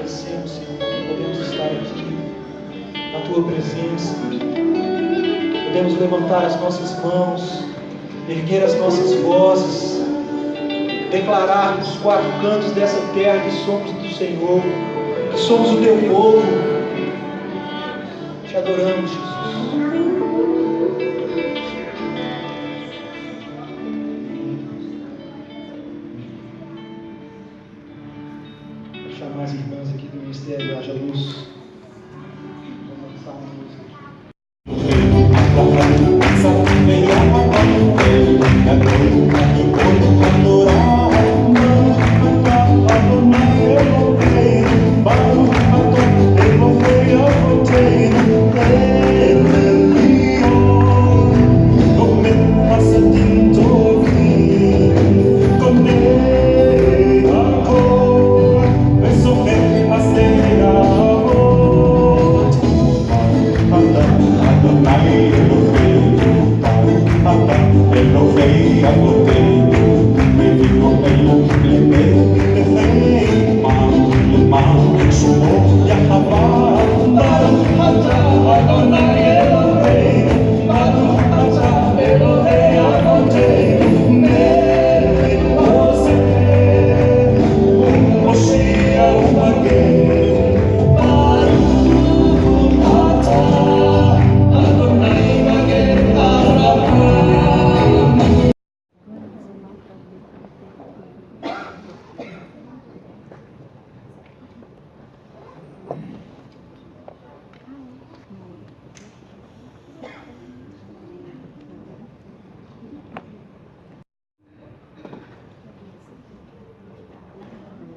agradecemos, Senhor, que podemos estar aqui na Tua presença. Podemos levantar as nossas mãos, erguer as nossas vozes, declarar nos quatro cantos dessa terra que somos do Senhor, que somos o Teu povo. Te adoramos, Jesus. Vou chamar as irmãs aqui do Ministério Haja Luz. Vamos lançar uma música aqui.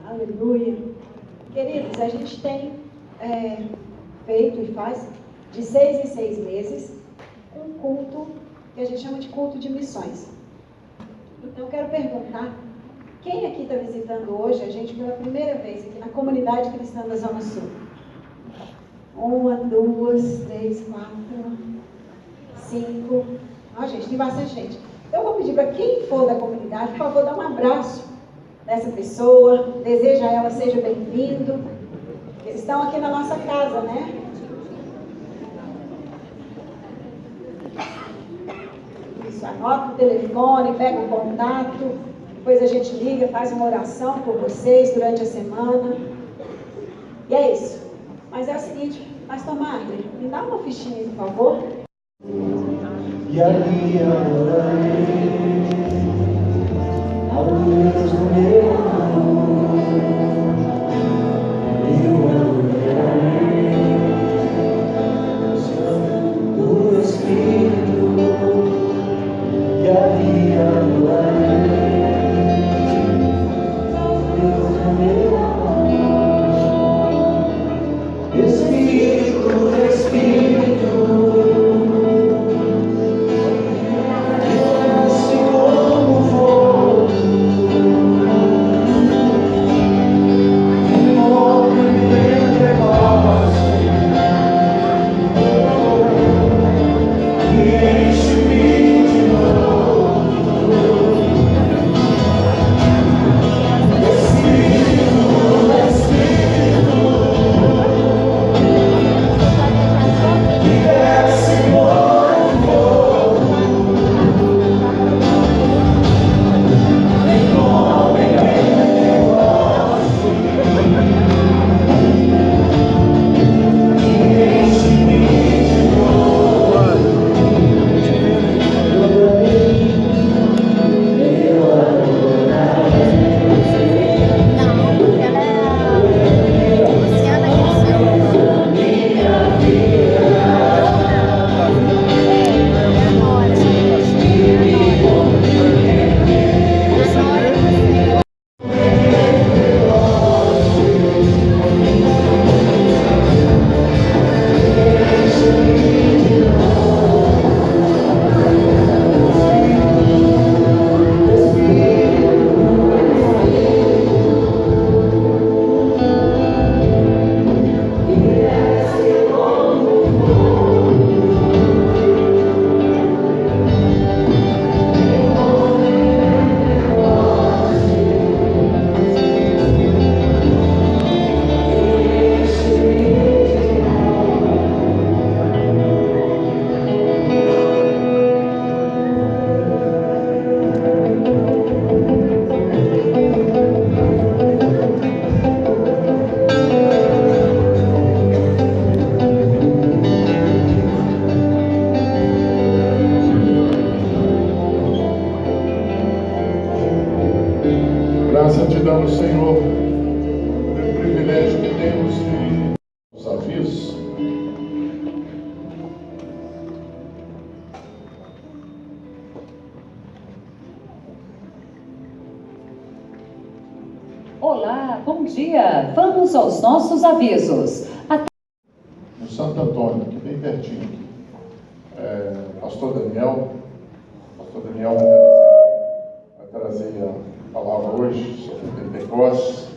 Aleluia. Queridos, a gente tem feito e faz de 6 em 6 meses um culto que a gente chama de culto de missões. Então eu quero perguntar, quem aqui está visitando hoje a gente pela primeira vez aqui na comunidade cristã da Zona Sul? 1, 2, 3, 4, 5. Ó, gente, tem bastante gente. Então eu vou pedir para quem for da comunidade, por favor, dar um abraço dessa pessoa, deseja a ela seja bem-vindo. Eles estão aqui na nossa casa, né? Isso, anota o telefone, pega o contato, depois a gente liga, faz uma oração por vocês durante a semana. E é isso. Mas é o seguinte, Pastor Marley, me dá uma fichinha, por favor. E ali adorarei ao Deus do meu amor, eu adorarei o Espírito, e ali adorarei ao Deus do meu amor, Espírito, Espírito. Graça te damos, Senhor, pelo privilégio que temos de os avisos. Olá, bom dia! Vamos aos nossos avisos. No Santo Antônio, aqui bem pertinho. Pastor Daniel vai trazer a palavra hoje sobre Pentecostes.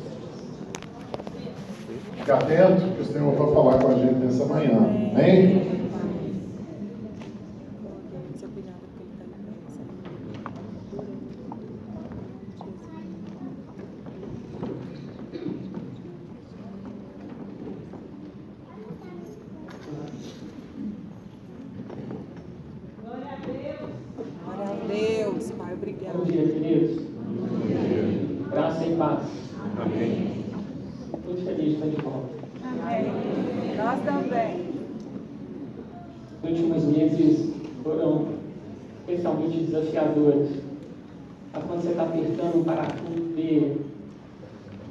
Fique atento que o Senhor vai falar com a gente nessa manhã. Amém? Bom dia, queridos. Graça e paz. Amém. Muito feliz de estar de volta. Amém. Nós também. Os últimos meses foram especialmente desafiadores. Sabe quando você está apertando um parafuso e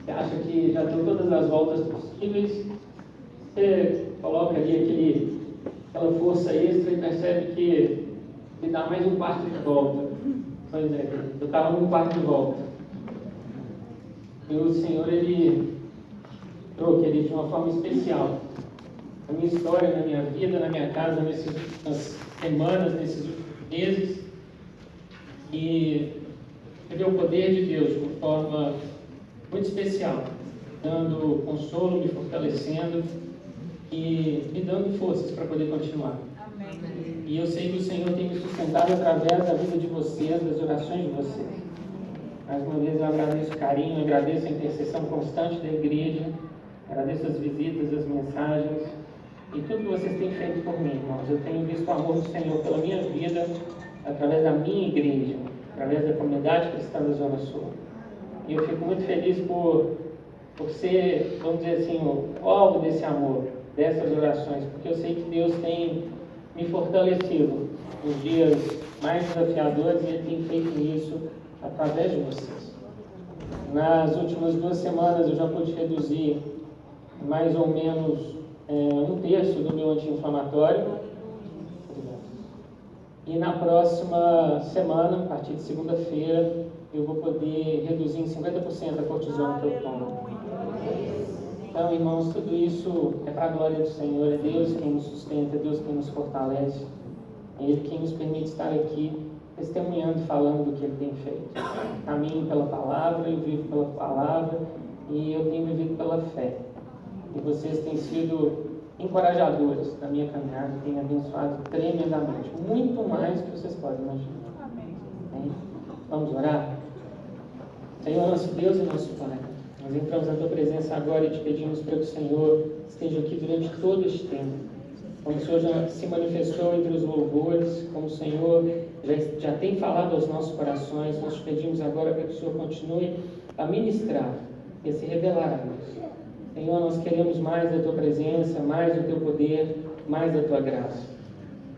você acha que já deu todas as voltas possíveis, você coloca ali aquela força extra e percebe que dá mais um quarto de volta. Pois é, eu estava num quarto de volta. E o Senhor, Ele trouxe ele de uma forma especial. A minha história, na minha vida, na minha casa, nessas últimas semanas, nesses últimos meses. E eu vi o poder de Deus de uma forma muito especial, dando consolo, me fortalecendo e me dando forças para poder continuar. E eu sei que o Senhor tem me sustentado através da vida de vocês, das orações de vocês. Mais uma vez eu agradeço o carinho, agradeço a intercessão constante da igreja, agradeço as visitas, as mensagens e tudo que vocês têm feito por mim, irmãos. Eu tenho visto o amor do Senhor pela minha vida, através da minha igreja, através da comunidade cristã da Zona Sul. E eu fico muito feliz por ser, vamos dizer assim, o alvo desse amor, dessas orações, porque eu sei que Deus tem me fortalecido nos dias mais desafiadores e Ele tem feito isso através de vocês. Nas últimas 2 semanas eu já pude reduzir mais ou menos 1/3 do meu anti-inflamatório. E na próxima semana, a partir de segunda-feira, eu vou poder reduzir em 50% a cortisona que eu tomo. Então, irmãos, tudo isso é para a glória do Senhor. É Deus quem nos sustenta, é Deus quem nos fortalece. É Ele quem nos permite estar aqui testemunhando, falando do que Ele tem feito. Caminho pela palavra, eu vivo pela palavra e eu tenho vivido pela fé. E vocês têm sido encorajadores na minha caminhada, têm me abençoado tremendamente, muito mais do que vocês podem imaginar. Amém? Vamos orar? Senhor, nosso Deus e nosso Pai, nós entramos na Tua presença agora e te pedimos para que o Senhor esteja aqui durante todo este tempo. Como o Senhor já se manifestou entre os louvores, como o Senhor já tem falado aos nossos corações, nós te pedimos agora para que o Senhor continue a ministrar e a se revelar a nós. Senhor, nós queremos mais da Tua presença, mais do Teu poder, mais da Tua graça.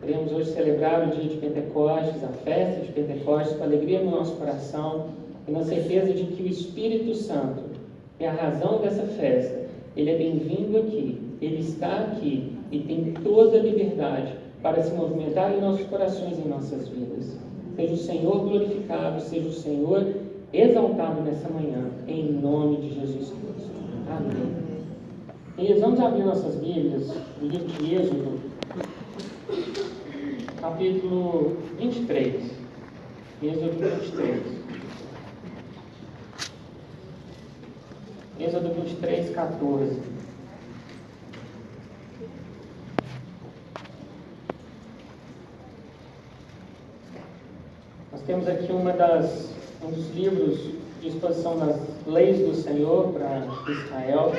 Queremos hoje celebrar o dia de Pentecostes, a festa de Pentecostes, com alegria no nosso coração e na certeza de que o Espírito Santo é a razão dessa festa. Ele é bem-vindo aqui, Ele está aqui e tem toda a liberdade para se movimentar em nossos corações e em nossas vidas. Seja o Senhor glorificado, seja o Senhor exaltado nessa manhã, em nome de Jesus Cristo. Amém. E vamos abrir nossas Bíblias no livro de Êxodo, capítulo 23. Êxodo 23. Êxodo 23, 14. Nós temos aqui um dos livros de exposição das leis do Senhor para Israel.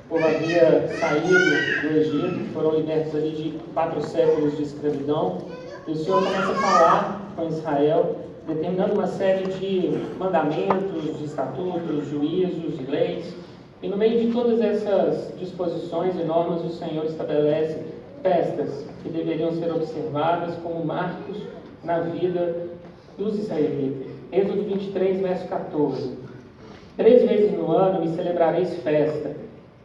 O povo havia saído do Egito, foram libertos ali de 4 séculos de escravidão. E o Senhor começa a falar com Israel, determinando uma série de mandamentos, de estatutos, juízos e leis. E no meio de todas essas disposições e normas, o Senhor estabelece festas que deveriam ser observadas como marcos na vida dos israelitas. Êxodo 23, verso 14. 3 vezes no ano me celebrareis festa.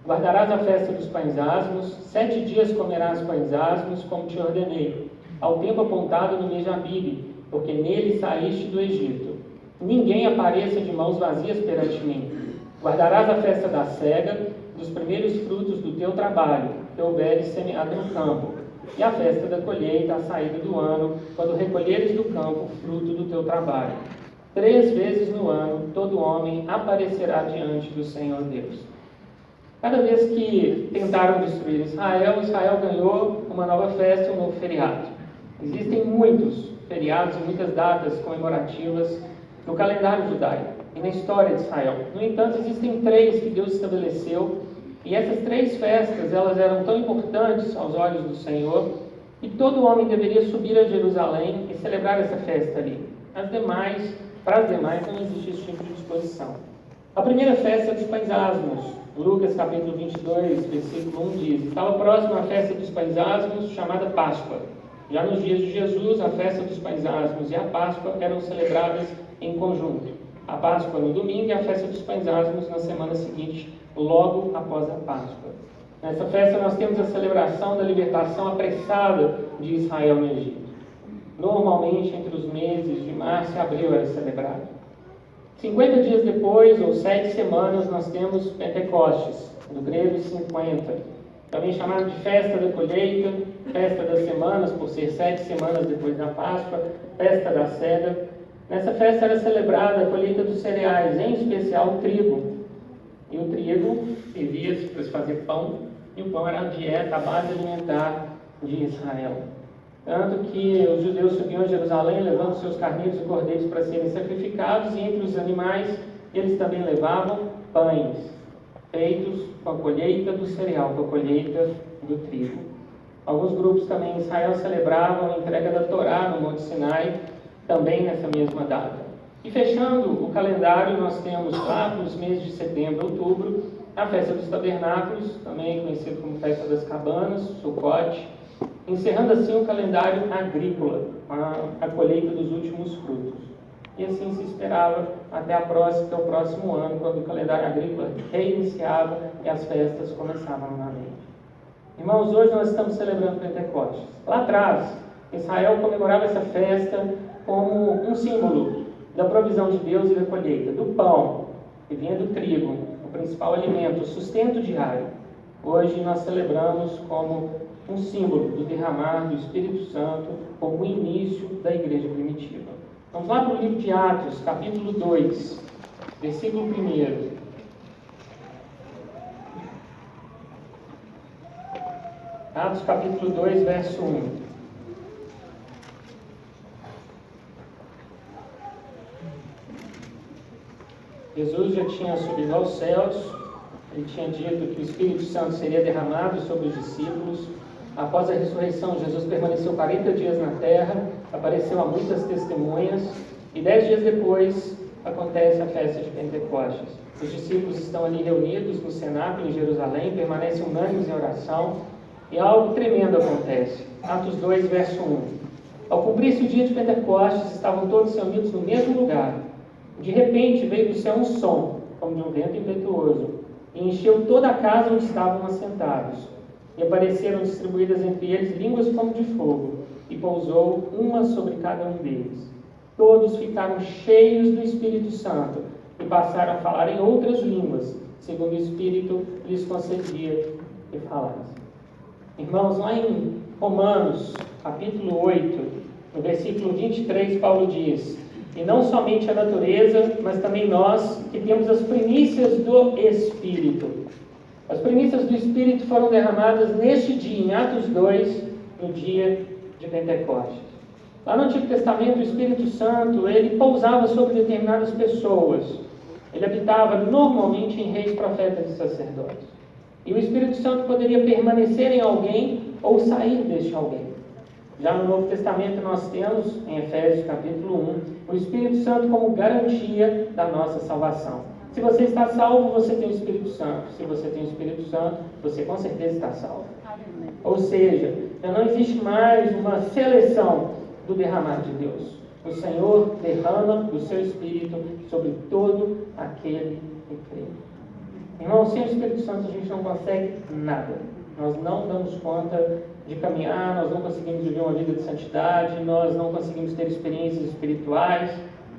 Guardarás a festa dos pães asmos, 7 dias comerás pães asmos, como te ordenei, ao tempo apontado no mês de Abibe, porque nele saíste do Egito. Ninguém apareça de mãos vazias perante mim. Guardarás a festa da cega, dos primeiros frutos do teu trabalho, que houveres semeado no campo, e a festa da colheita, a saída do ano, quando recolheres do campo o fruto do teu trabalho. 3 vezes no ano, todo homem aparecerá diante do Senhor Deus. Cada vez que tentaram destruir Israel, Israel ganhou uma nova festa, um novo feriado. Existem muitos feriados e muitas datas comemorativas no calendário judaico e na história de Israel. No entanto, existem 3 que Deus estabeleceu, e essas 3 festas, elas eram tão importantes aos olhos do Senhor, que todo homem deveria subir a Jerusalém e celebrar essa festa ali. Para as demais, não existe esse tipo de disposição. A primeira festa é dos pães asmos. Lucas capítulo 22, versículo 1 diz: estava próxima a festa dos pães asmos, chamada Páscoa. Já nos dias de Jesus, a festa dos pães asmos e a Páscoa eram celebradas em conjunto. A Páscoa no domingo e a festa dos pães asmos na semana seguinte, logo após a Páscoa. Nessa festa nós temos a celebração da libertação apressada de Israel no Egito. Normalmente, entre os meses de março e abril era celebrado. 50 dias depois, ou 7 semanas, nós temos Pentecostes, do grego 50, também chamado de festa da colheita, festa das semanas, por ser 7 semanas depois da Páscoa, festa da cega. Nessa festa era celebrada a colheita dos cereais, em especial o trigo. E o trigo servia-se para se fazer pão, e o pão era a dieta, a base alimentar de Israel. Tanto que os judeus subiam a Jerusalém levando seus carneiros e cordeiros para serem sacrificados, e entre os animais eles também levavam pães feitos com a colheita do cereal, com a colheita do trigo. Alguns grupos também em Israel celebravam a entrega da Torá no Monte Sinai, também nessa mesma data. E fechando o calendário, nós temos lá para os meses de setembro e outubro a festa dos tabernáculos, também conhecido como festa das cabanas, Sucote, encerrando assim o calendário agrícola, a colheita dos últimos frutos. E assim se esperava até o próximo ano, quando o calendário agrícola reiniciava e as festas começavam novamente. Irmãos, hoje nós estamos celebrando Pentecostes. Lá atrás, Israel comemorava essa festa como um símbolo da provisão de Deus e da colheita, do pão, que vinha do trigo, o principal alimento, o sustento diário. Hoje nós celebramos como um símbolo do derramar do Espírito Santo, como o início da igreja primitiva. Vamos lá para o livro de Atos, capítulo 2, versículo 1. Atos, capítulo 2, verso 1. Jesus já tinha subido aos céus, ele tinha dito que o Espírito Santo seria derramado sobre os discípulos. Após a ressurreição, Jesus permaneceu 40 dias na terra, apareceu a muitas testemunhas, e 10 dias depois acontece a festa de Pentecostes. Os discípulos estão ali reunidos no cenáculo em Jerusalém, permanecem unânimes em oração, e algo tremendo acontece. Atos 2, verso 1. Ao cumprir-se o dia de Pentecostes, estavam todos reunidos no mesmo lugar. De repente veio do céu um som, como de um vento impetuoso, e encheu toda a casa onde estavam assentados. E apareceram distribuídas entre eles línguas como de fogo, e pousou uma sobre cada um deles. Todos ficaram cheios do Espírito Santo, e passaram a falar em outras línguas, segundo o Espírito lhes concedia que falassem. Irmãos, lá em Romanos, capítulo 8, no versículo 23, Paulo diz: e não somente a natureza, mas também nós, que temos as primícias do Espírito. As primícias do Espírito foram derramadas neste dia, em Atos 2, no dia de Pentecostes. Lá no Antigo Testamento, o Espírito Santo, ele pousava sobre determinadas pessoas. Ele habitava normalmente em reis, profetas e sacerdotes. E o Espírito Santo poderia permanecer em alguém ou sair deste alguém. Já no Novo Testamento nós temos, em Efésios capítulo 1, o Espírito Santo como garantia da nossa salvação. Se você está salvo, você tem o Espírito Santo. Se você tem o Espírito Santo, você com certeza está salvo. Ou seja, já não existe mais uma seleção do derramar de Deus. O Senhor derrama o seu Espírito sobre todo aquele que crê. Irmão, sem o Espírito Santo a gente não consegue nada. Nós não damos conta de caminhar, nós não conseguimos viver uma vida de santidade, nós não conseguimos ter experiências espirituais,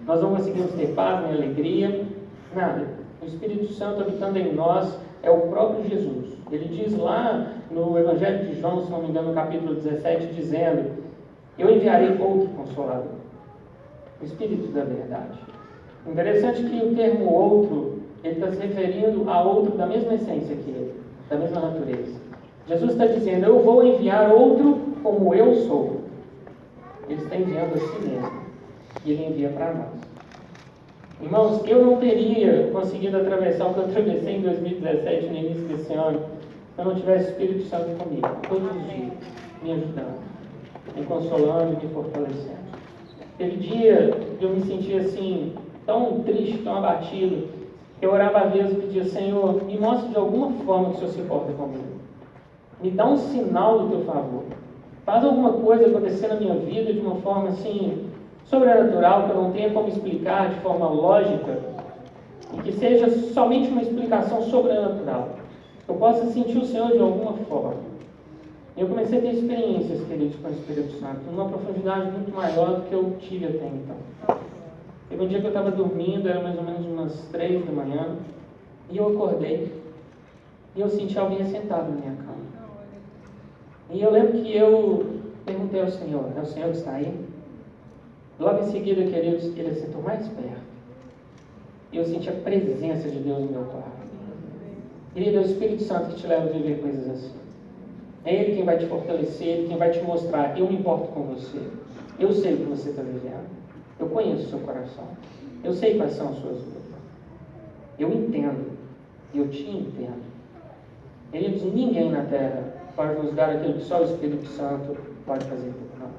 nós não conseguimos ter paz nem alegria, nada. O Espírito Santo habitando em nós é o próprio Jesus. Ele diz lá no Evangelho de João, se não me engano, no capítulo 17, dizendo: eu enviarei outro Consolador, o Espírito da verdade. Interessante que o termo outro, ele está se referindo a outro da mesma essência que ele, da mesma natureza. Jesus está dizendo: eu vou enviar outro como eu sou. Ele está enviando a si mesmo. E ele envia para nós. Irmãos, eu não teria conseguido atravessar o que eu atravessei em 2017, no início desse ano, se eu não tivesse o Espírito Santo comigo, todos os dias, me ajudando, me consolando e me fortalecendo. Teve dia que eu me sentia assim, tão triste, tão abatido, que eu orava a Deus e pedia: Senhor, me mostre de alguma forma que o Senhor se importa comigo. Me dá um sinal do teu favor. Faz alguma coisa acontecer na minha vida de uma forma assim, sobrenatural, que eu não tenha como explicar de forma lógica, e que seja somente uma explicação sobrenatural. Eu possa sentir o Senhor de alguma forma. Eu comecei a ter experiências, queridos, com o Espírito Santo, numa profundidade muito maior do que eu tive até então. Teve um dia que eu estava dormindo, era mais ou menos umas 3 da manhã, e eu acordei, e eu senti alguém sentado na minha cama. E eu lembro que eu perguntei ao Senhor: é o Senhor que está aí? Logo em seguida, queridos, ele sentou mais perto. E eu senti a presença de Deus no meu quarto. Querido, é o Espírito Santo que te leva a viver coisas assim. É Ele quem vai te fortalecer, Ele quem vai te mostrar: eu me importo com você. Eu sei o que você está vivendo. Eu conheço o seu coração. Eu sei quais são as suas lutas. Eu entendo. E eu te entendo. Queridos, ninguém na terra pode nos dar aquilo que só o Espírito Santo pode fazer por nós.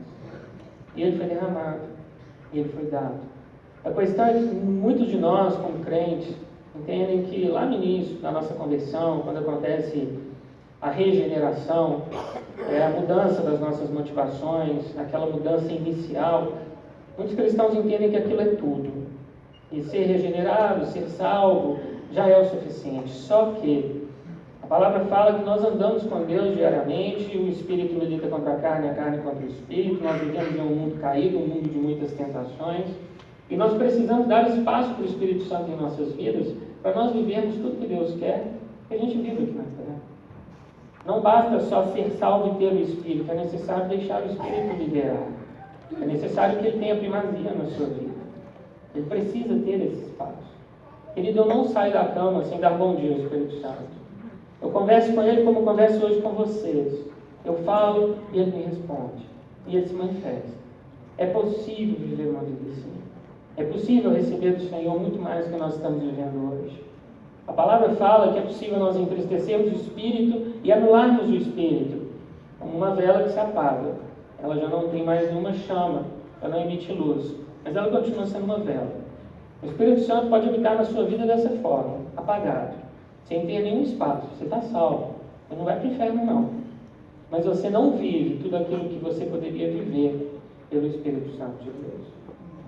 E Ele foi derramado. E Ele foi dado. A questão é que muitos de nós, como crentes, entendem que lá no início da nossa conversão, quando acontece a regeneração, a mudança das nossas motivações, aquela mudança inicial, muitos cristãos entendem que aquilo é tudo. E ser regenerado, ser salvo, já é o suficiente. Só que a palavra fala que nós andamos com Deus diariamente, o Espírito milita contra a carne contra o Espírito, nós vivemos em um mundo caído, um mundo de muitas tentações, e nós precisamos dar espaço para o Espírito Santo em nossas vidas, para nós vivermos tudo que Deus quer, que a gente vive aqui na terra. Não basta só ser salvo e ter o Espírito, é necessário deixar o Espírito liderar. É necessário que ele tenha primazia na sua vida. Ele precisa ter esse espaço. Querido, eu não saio da cama sem dar bom dia ao Espírito Santo. Eu converso com ele como eu converso hoje com vocês. Eu falo e ele me responde. E ele se manifesta. É possível viver uma vida assim. É possível receber do Senhor muito mais do que nós estamos vivendo hoje. A palavra fala que é possível nós entristecermos o Espírito e anularmos o Espírito, como uma vela que se apaga. Ela já não tem mais nenhuma chama, ela não emite luz, mas ela continua sendo uma vela. O Espírito Santo pode habitar na sua vida dessa forma, apagado, sem ter nenhum espaço. Você está salvo, você não vai para o inferno não, mas você não vive tudo aquilo que você poderia viver pelo Espírito Santo de Deus.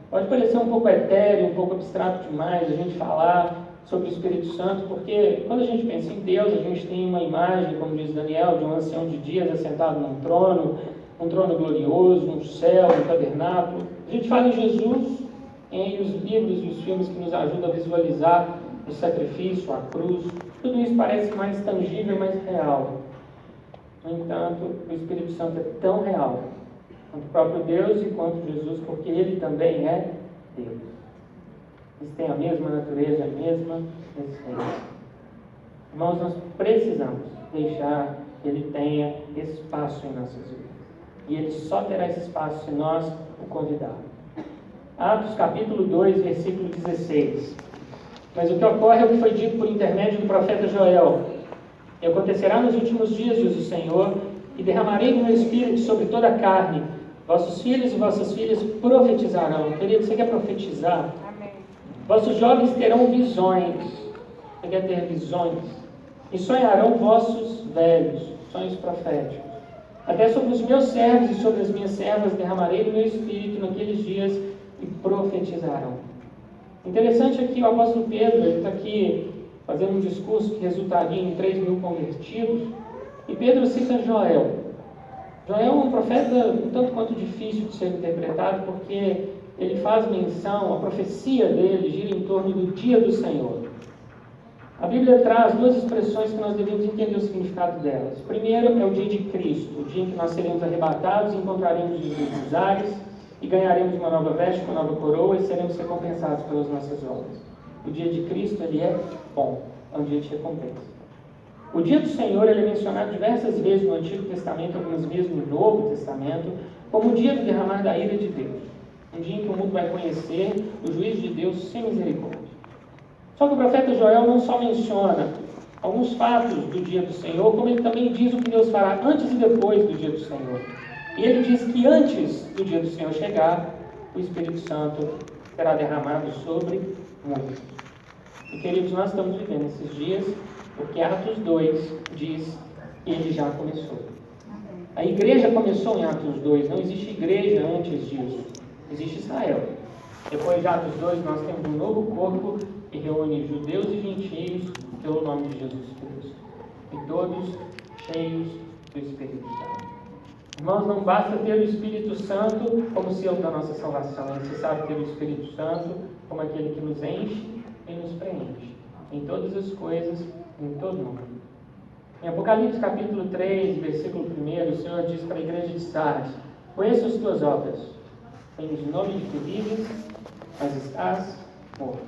Pode parecer um pouco etéreo, um pouco abstrato demais a gente falar sobre o Espírito Santo, porque quando a gente pensa em Deus, a gente tem uma imagem, como diz Daniel, de um ancião de dias assentado num trono glorioso, um céu, um tabernáculo. A gente fala em Jesus, em os livros e os filmes que nos ajudam a visualizar o sacrifício, a cruz. Tudo isso parece mais tangível, mais real. No entanto, o Espírito Santo é tão real quanto o próprio Deus e quanto Jesus, porque Ele também é Deus. Eles têm a mesma natureza, a mesma essência. Irmãos, nós precisamos deixar que Ele tenha espaço em nossas vidas. E Ele só terá esse espaço se nós o convidarmos. Atos capítulo 2, versículo 16. Mas o que ocorre é o que foi dito por intermédio do profeta Joel. E acontecerá nos últimos dias, diz o Senhor, e derramarei do meu Espírito sobre toda a carne. Vossos filhos e vossas filhas profetizarão. Querido, você quer profetizar? Amém. Vossos jovens terão visões. Você quer ter visões? E sonharão vossos velhos, sonhos proféticos. Até sobre os meus servos e sobre as minhas servas derramarei do meu Espírito naqueles dias, e profetizarão. Interessante é que o apóstolo Pedro está aqui fazendo um discurso que resultaria em 3.000 convertidos, e Pedro cita Joel. Joel é um profeta um tanto quanto difícil de ser interpretado, porque ele faz menção, a profecia dele gira em torno do dia do Senhor. A Bíblia traz duas expressões que nós devemos entender o significado delas. Primeiro é o dia de Cristo, o dia em que nós seremos arrebatados, encontraremos Jesus nos ares e ganharemos uma nova veste, uma nova coroa e seremos recompensados pelas nossas obras. O dia de Cristo, ele é bom, é um dia de recompensa. O dia do Senhor, ele é mencionado diversas vezes no Antigo Testamento, algumas vezes no Novo Testamento, como o dia do derramar da ira de Deus. Um dia em que o mundo vai conhecer o juízo de Deus sem misericórdia. Só que o profeta Joel não só menciona alguns fatos do dia do Senhor, como ele também diz o que Deus fará antes e depois do dia do Senhor. E ele diz que antes do dia do Senhor chegar, o Espírito Santo será derramado sobre muitos. E queridos, nós estamos vivendo esses dias, porque Atos 2 diz que ele já começou. A igreja começou em Atos 2, não existe igreja antes disso. Existe Israel. Depois de Atos 2, nós temos um novo corpo que reúne judeus e gentios pelo nome de Jesus Cristo. E todos cheios do Espírito Santo. Irmãos, não basta ter o Espírito Santo como selo da nossa salvação. É necessário ter o Espírito Santo como aquele que nos enche e nos preenche. Em todas as coisas, em todo mundo. Em Apocalipse capítulo 3, versículo 1, o Senhor diz para a igreja de Sardes: conheço as tuas obras. Tens o nome de que vives, mas estás morto.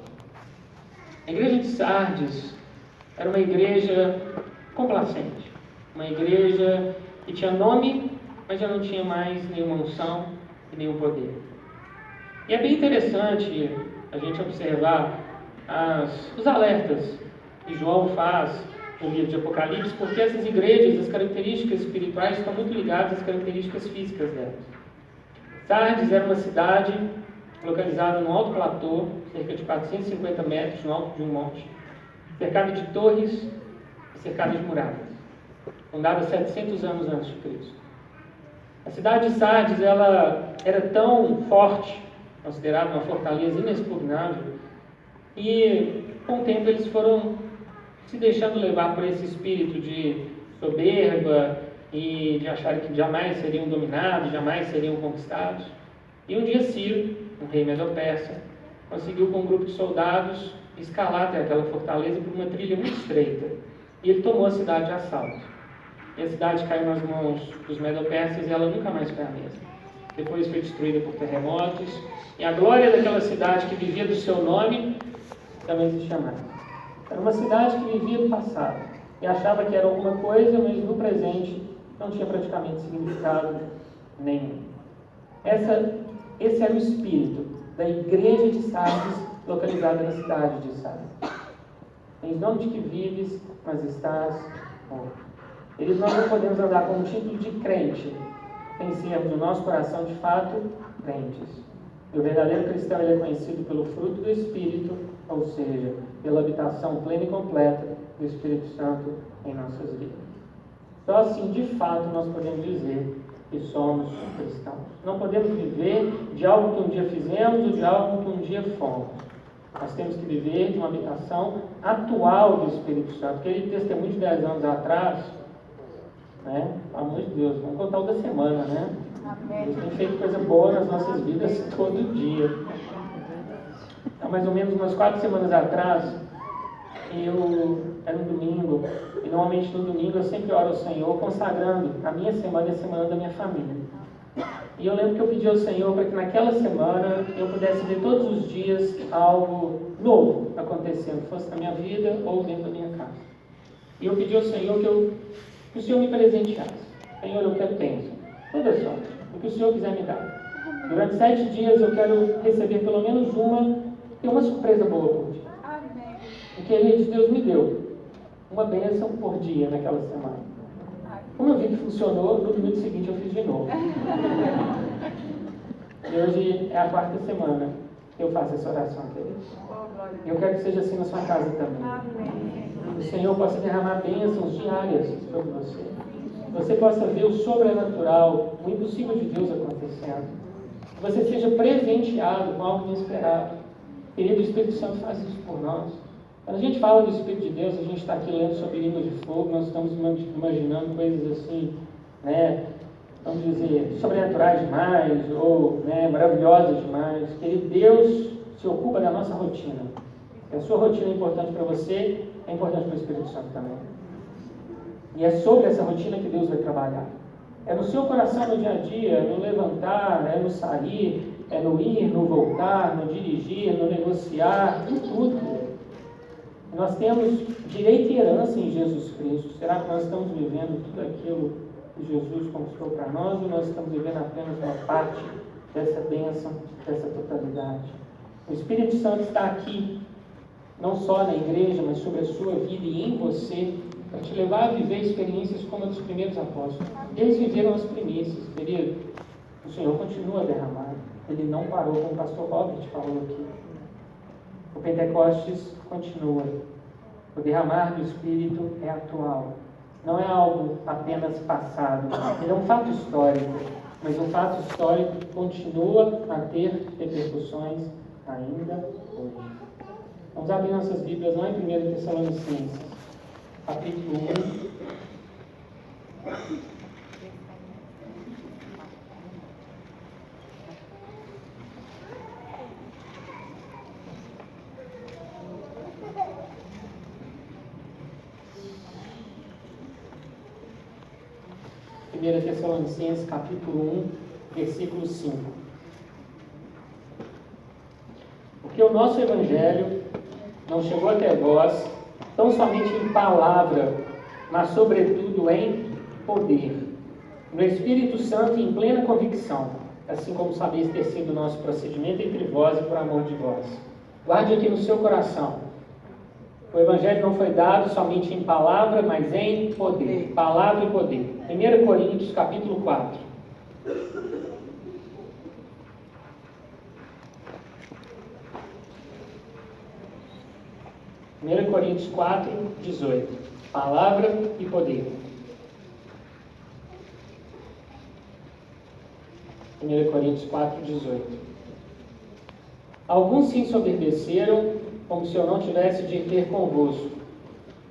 A igreja de Sardes era uma igreja complacente. Uma igreja que tinha nome, mas já não tinha mais nenhuma unção e nenhum poder. E é bem interessante a gente observar os alertas que João faz no livro de Apocalipse, porque essas igrejas, as características espirituais estão muito ligadas às características físicas delas. Sardes era uma cidade localizada no alto platô, cerca de 450 metros no alto de um monte, cercada de torres e cercada de muralhas, fundada 700 anos antes de Cristo. A cidade de Sardes, ela era tão forte, considerada uma fortaleza inexpugnável, e com o tempo eles foram se deixando levar por esse espírito de soberba e de achar que jamais seriam dominados, jamais seriam conquistados. E um dia Ciro, um rei medo-persa, conseguiu com um grupo de soldados escalar até aquela fortaleza por uma trilha muito estreita. E ele tomou a cidade de assalto. E a cidade caiu nas mãos dos medo-persas e ela nunca mais foi a mesma. Depois foi destruída por terremotos. E a glória daquela cidade que vivia do seu nome também se chamava. Era uma cidade que vivia do passado e achava que era alguma coisa, mas no presente não tinha praticamente significado nenhum. Esse era o espírito da igreja de Sardes, localizada na cidade de Sardes. Tens nome de que vives, mas estás morto. Nós não podemos andar com o título de crente, sem sermos no nosso coração de fato crentes. E o verdadeiro cristão ele é conhecido pelo fruto do Espírito, ou seja, pela habitação plena e completa do Espírito Santo em nossas vidas. Só assim, de fato, nós podemos dizer que somos cristãos. Não podemos viver de algo que um dia fizemos ou de algo que um dia fomos. Nós temos que viver de uma habitação atual do Espírito Santo. Aquele testemunho de 10 anos atrás, né? Pelo amor de Deus, vamos contar o da semana, né? Deus tem feito coisa boa nas nossas vidas todo dia. Há mais ou menos umas 4 semanas atrás, era um domingo, e normalmente no domingo eu sempre oro ao Senhor, consagrando a minha semana e a semana da minha família. E eu lembro que eu pedi ao Senhor para que naquela semana eu pudesse ver todos os dias algo novo acontecendo, fosse na minha vida ou dentro da minha casa. E eu pedi ao Senhor que o Senhor me presenteasse. Senhor, eu quero bênção, toda sorte, o que o Senhor quiser me dar. Durante 7 dias eu quero receber pelo menos uma surpresa boa por dia. Porque Deus me deu uma bênção por dia naquela semana. Como eu vi que funcionou, no domingo seguinte eu fiz de novo. E hoje é a 4ª semana que eu faço essa oração, queridos. Eu quero que seja assim na sua casa também. O Senhor possa derramar bênçãos diárias sobre você. Você possa ver o sobrenatural, o impossível de Deus acontecendo. que você seja presenteado com algo inesperado. Querido, o Espírito Santo faz isso por nós. Quando a gente fala do Espírito de Deus, a gente está aqui lendo sobre línguas de fogo, nós estamos imaginando coisas assim, né, vamos dizer, sobrenaturais demais, ou maravilhosas demais. Querido, Deus se ocupa da nossa rotina. Se a sua rotina é importante para você, é importante para o Espírito Santo também. E é sobre essa rotina que Deus vai trabalhar. É no seu coração no dia a dia, é no levantar, é no sair, é no ir, no voltar, no dirigir, no negociar, em tudo. Nós temos direito e herança em Jesus Cristo. Será que nós estamos vivendo tudo aquilo que Jesus conquistou para nós, ou nós estamos vivendo apenas uma parte dessa bênção, dessa totalidade? O Espírito Santo está aqui, não só na igreja, mas sobre a sua vida e em você, para te levar a viver experiências como a dos primeiros apóstolos. Eles viveram as primícias, querido. O Senhor continua a derramar. Ele não parou, como o pastor Robert falou aqui. O Pentecostes continua. O derramar do Espírito é atual. Não é algo apenas passado. Ele é um fato histórico. Mas o fato histórico continua a ter repercussões ainda hoje. Vamos abrir nossas Bíblias lá em 1 Tessalonicenses, capítulo 1. Tessalonicenses, capítulo 1, versículo 5. Porque o nosso Evangelho não chegou até vós tão somente em palavra, mas sobretudo em poder, no Espírito Santo e em plena convicção, assim como sabeis ter sido o nosso procedimento entre vós e por amor de vós. Guarde aqui no seu coração. O Evangelho não foi dado somente em palavra, mas em poder. Palavra e poder. 1 Coríntios, capítulo 4. Coríntios 4, 18. Palavra e poder. 1 Coríntios 4, 18. Alguns se ensoberbeceram, como se eu não tivesse de ter convosco.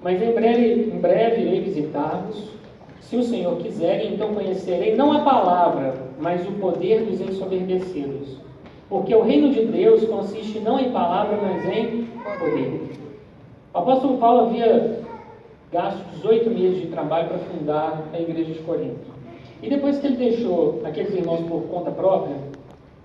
Mas em breve irei visitar-vos. Se o Senhor quiser, então conhecerei não a palavra, mas o poder dos ensoberbecidos. Porque o reino de Deus consiste não em palavra, mas em poder. O apóstolo Paulo havia gasto 18 meses de trabalho para fundar a igreja de Corinto. E depois que ele deixou aqueles irmãos por conta própria,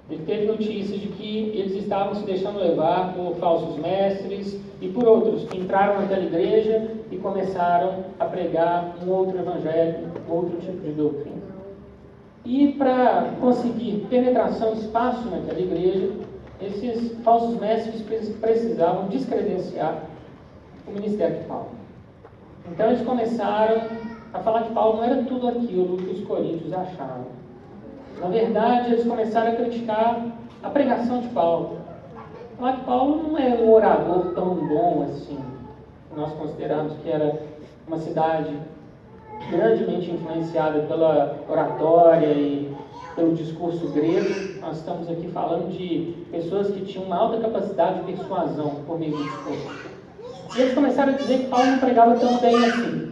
ele teve notícias de que eles estavam se deixando levar por falsos mestres e por outros que entraram naquela igreja e começaram a pregar um outro evangelho, outro tipo de doutrina. E para conseguir penetração e espaço naquela igreja, esses falsos mestres precisavam descredenciar o ministério de Paulo. Então eles começaram a falar que Paulo não era tudo aquilo que os coríntios achavam. Na verdade, eles começaram a criticar a pregação de Paulo. Falar que Paulo não é um orador tão bom assim. Nós consideramos que era uma cidade grandemente influenciada pela oratória e pelo discurso grego. Nós estamos aqui falando de pessoas que tinham uma alta capacidade de persuasão por meio do discurso. E eles começaram a dizer que Paulo não pregava tão bem assim.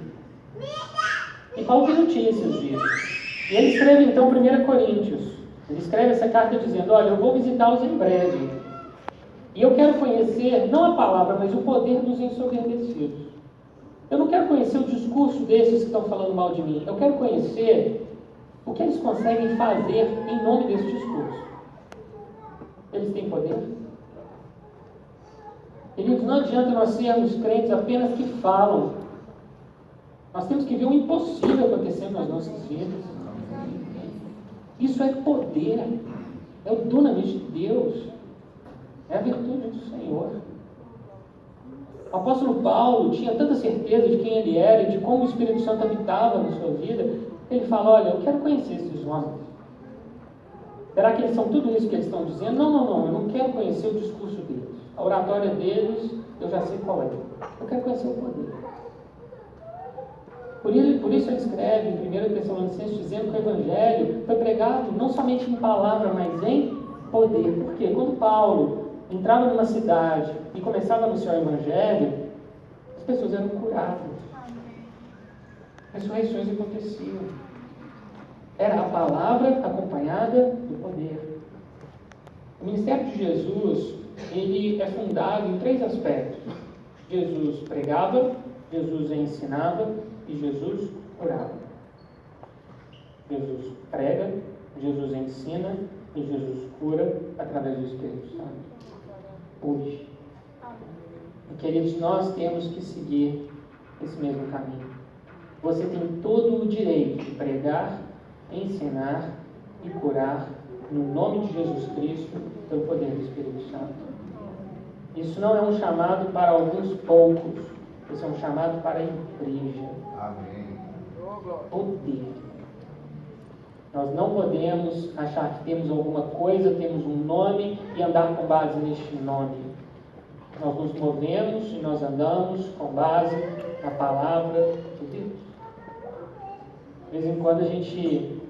E Paulo tem notícias disso. E ele escreve então 1 Coríntios. Ele escreve essa carta dizendo: olha, eu vou visitá-los em breve. E eu quero conhecer, não a palavra, mas o poder dos ensoberbecidos. Eu não quero conhecer o discurso desses que estão falando mal de mim. Eu quero conhecer o que eles conseguem fazer em nome desse discurso. Eles têm poder? Queridos, não adianta nós sermos crentes apenas que falam. Nós temos que ver o impossível acontecendo nas nossas vidas. Isso é poder. É o dunamis de Deus. É a virtude do Senhor. O apóstolo Paulo tinha tanta certeza de quem ele era e de como o Espírito Santo habitava na sua vida, que ele fala: olha, eu quero conhecer esses homens. Será que eles são tudo isso que eles estão dizendo? Não, eu não quero conhecer o discurso deles. A oratória deles, eu já sei qual é. Eu quero conhecer o poder. Por isso ele escreve em 1 Tessalonicenses dizendo que o Evangelho foi pregado não somente em palavra, mas em poder. Porque quando Paulo entrava numa cidade e começava a anunciar o Evangelho, as pessoas eram curadas. Ressurreições aconteciam. Era a palavra acompanhada do poder. O ministério de Jesus, ele é fundado em 3 aspectos. Jesus pregava, Jesus ensinava e Jesus curava. Jesus prega, Jesus ensina e Jesus cura através do Espírito Santo. Hoje. E, queridos, nós temos que seguir esse mesmo caminho. Você tem todo o direito de pregar, ensinar e curar no nome de Jesus Cristo pelo poder do Espírito Santo. Isso não é um chamado para alguns poucos, isso é um chamado para a igreja. Amém. Poder. Nós não podemos achar que temos alguma coisa, temos um nome e andar com base neste nome. Nós nos movemos e nós andamos com base na palavra de Deus. De vez em quando a gente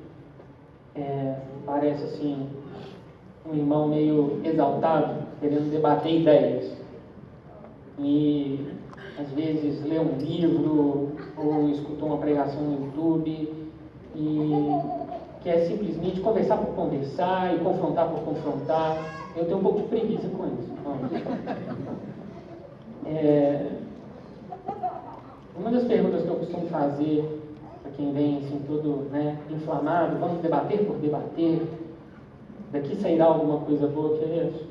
parece assim um irmão meio exaltado, querendo debater ideias. E às vezes lê um livro ou escutou uma pregação no YouTube e quer simplesmente conversar por conversar e confrontar por confrontar. Eu tenho um pouco de preguiça com isso. Uma das perguntas que eu costumo fazer para quem vem assim todo inflamado, vamos debater por debater, daqui sairá alguma coisa boa, que é isso?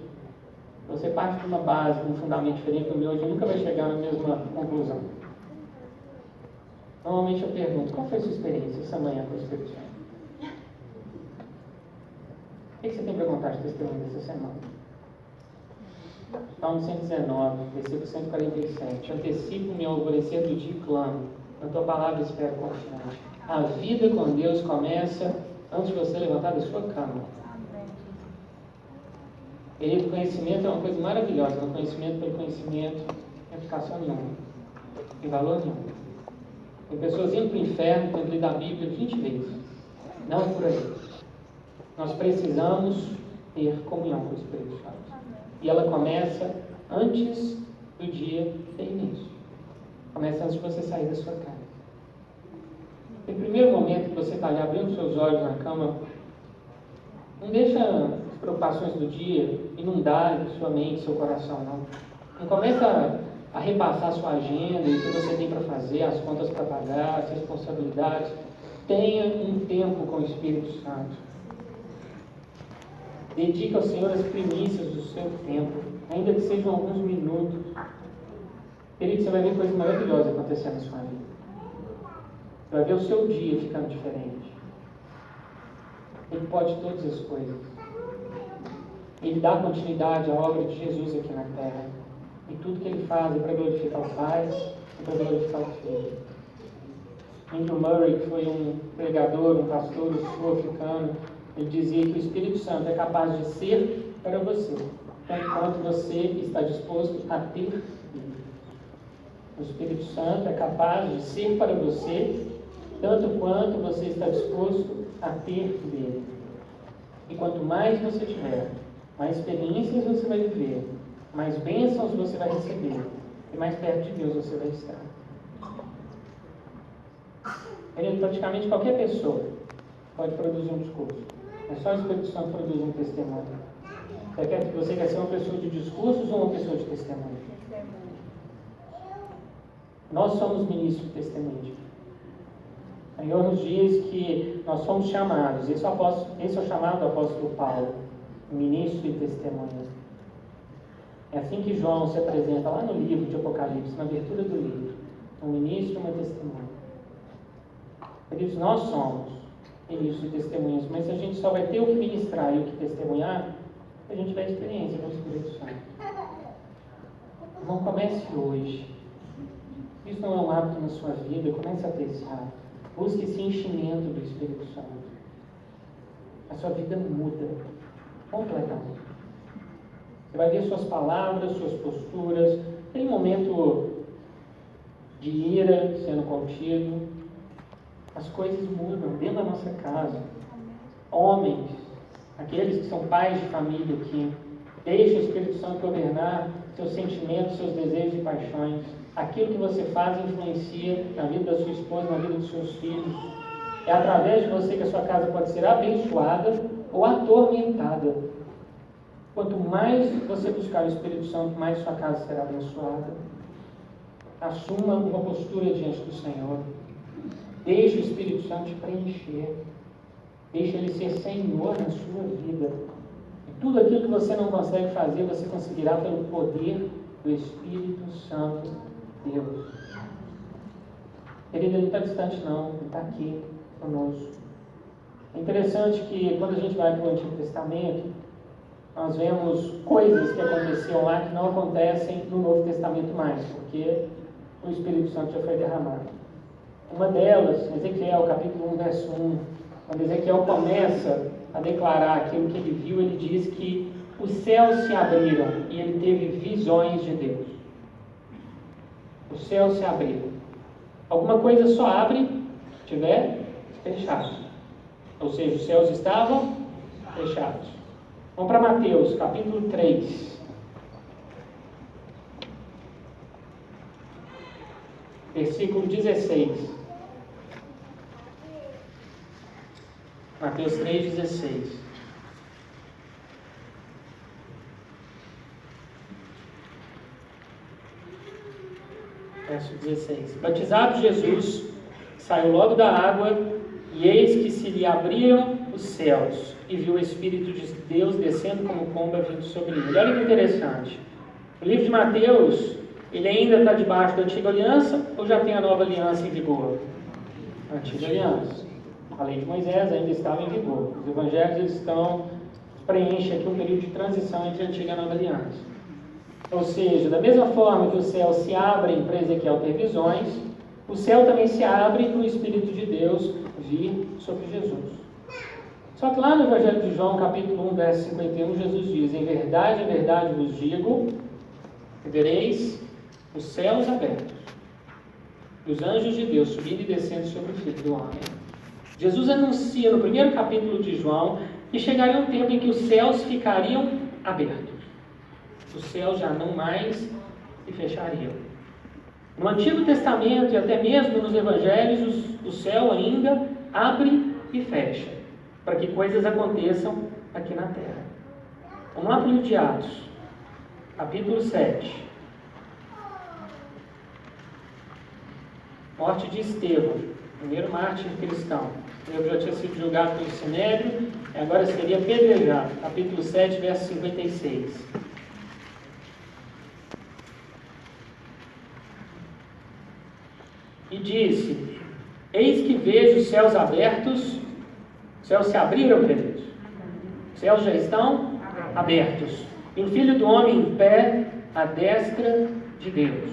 Você parte de uma base, de um fundamento diferente do meu, hoje nunca vai chegar na mesma conclusão. Normalmente eu pergunto, qual foi a sua experiência essa manhã com o Espírito Santo? O que você tem para contar de testemunho dessa semana? Salmo 119, versículo 147. Antecipo-me ao alvorecer do dia e clamo. Na tua palavra espero confiante. A vida com Deus começa antes de você levantar da sua cama. Querido, conhecimento é uma coisa maravilhosa. Mas conhecimento pelo conhecimento não tem aplicação nenhuma. Não tem valor nenhum. Tem pessoas indo para o inferno tendo lido a Bíblia 20 vezes. Não é por aí. Nós precisamos ter comunhão com o Espírito Santo. E ela começa antes do dia ter início. Começa antes de você sair da sua casa. No primeiro momento que você está ali abrindo seus olhos na cama, não deixa as preocupações do dia inundar sua mente, seu coração, não. Não começa a repassar sua agenda e o que você tem para fazer, as contas para pagar, as responsabilidades. Tenha um tempo com o Espírito Santo. Dedique ao Senhor as primícias do seu tempo, ainda que sejam alguns minutos. Querido, você vai ver coisas maravilhosas acontecendo na sua vida. Você vai ver o seu dia ficando diferente. Ele pode todas as coisas. Ele dá continuidade à obra de Jesus aqui na terra. E tudo que ele faz é para glorificar o Pai e para glorificar o Filho. Andrew Murray, que foi um pregador, um pastor sul-africano, ele dizia que o Espírito Santo é capaz de ser para você, tanto quanto você está disposto a ter dele. O Espírito Santo é capaz de ser para você, tanto quanto você está disposto a ter dele. E quanto mais você tiver, mais experiências você vai viver, mais bênçãos você vai receber, e mais perto de Deus você vai estar. Praticamente qualquer pessoa pode produzir um discurso. É só o Espírito Santo produzir um testemunho. Você quer ser uma pessoa de discursos ou uma pessoa de testemunho? Nós somos ministros de testemunho. O Senhor nos diz que nós somos chamados. Esse é o chamado do apóstolo Paulo, ministro e testemunha. É assim que João se apresenta lá no livro de Apocalipse, na abertura do livro. Um ministro e uma testemunha. Queridos, nós somos ministros e testemunhas, mas a gente só vai ter o que ministrar e o que testemunhar se a gente tiver experiência com o Espírito Santo. Não comece hoje. Isso não é um hábito na sua vida, comece a ter esse hábito. Busque esse enchimento do Espírito Santo. A sua vida muda completamente. Você vai ver suas palavras, suas posturas. Tem momento de ira sendo contido. As coisas mudam dentro da nossa casa. Homens Aqueles que são pais de família aqui, deixe o Espírito Santo governar seus sentimentos, seus desejos e paixões. Aquilo que você faz influencia na vida da sua esposa, na vida dos seus filhos. É através de você que a sua casa pode ser abençoada ou atormentada. Quanto mais você buscar o Espírito Santo, mais sua casa será abençoada. Assuma uma postura diante do Senhor. Deixe o Espírito Santo te preencher. Deixe Ele ser Senhor na sua vida. E tudo aquilo que você não consegue fazer, você conseguirá pelo poder do Espírito Santo de Deus. Querido, Ele não está distante não, Ele está aqui conosco. É interessante que quando a gente vai para o Antigo Testamento, nós vemos coisas que aconteciam lá que não acontecem no Novo Testamento mais, porque o Espírito Santo já foi derramado. Uma delas, Ezequiel, capítulo 1, verso 1, quando Ezequiel começa a declarar aquilo que ele viu, ele diz que os céus se abriram e ele teve visões de Deus. Os céus se abriram. Alguma coisa só abre se estiver fechado. Ou seja, os céus estavam fechados. Vamos para Mateus, capítulo 3. Versículo 16. Mateus 3,16. Verso 16. Batizado Jesus, saiu logo da água, e eis que se lhe abriram os céus, e viu o Espírito de Deus descendo como pomba vindo sobre ele. Olha que interessante. O livro de Mateus, ele ainda está debaixo da antiga aliança, ou já tem a nova aliança em vigor? A antiga aliança. A lei de Moisés ainda estava em vigor. Os evangelhos eles preenchem aqui um período de transição entre a antiga e a nova aliança. Ou seja, da mesma forma que os céus se abrem para Ezequiel ter visões, o céu também se abre para o Espírito de Deus vir sobre Jesus. Só que lá no Evangelho de João, capítulo 1, verso 51, Jesus diz: em verdade vos digo, que vereis os céus abertos, e os anjos de Deus subindo e descendo sobre o Filho do Homem. Jesus anuncia no primeiro capítulo de João que chegaria um tempo em que os céus ficariam abertos. Os céus já não mais se fechariam. No Antigo Testamento e até mesmo nos Evangelhos, o céu ainda abre e fecha, para que coisas aconteçam aqui na terra. Vamos lá para o livro de Atos, capítulo 7. Morte de Estevão, primeiro mártir cristão. Ele já tinha sido julgado pelo Sinédrio, e agora seria apedrejado. Capítulo 7, verso 56. E disse: eis que vejo os céus abertos. Os céus se abriram, queridos. Os céus já estão abertos. E o Filho do Homem em pé à destra de Deus.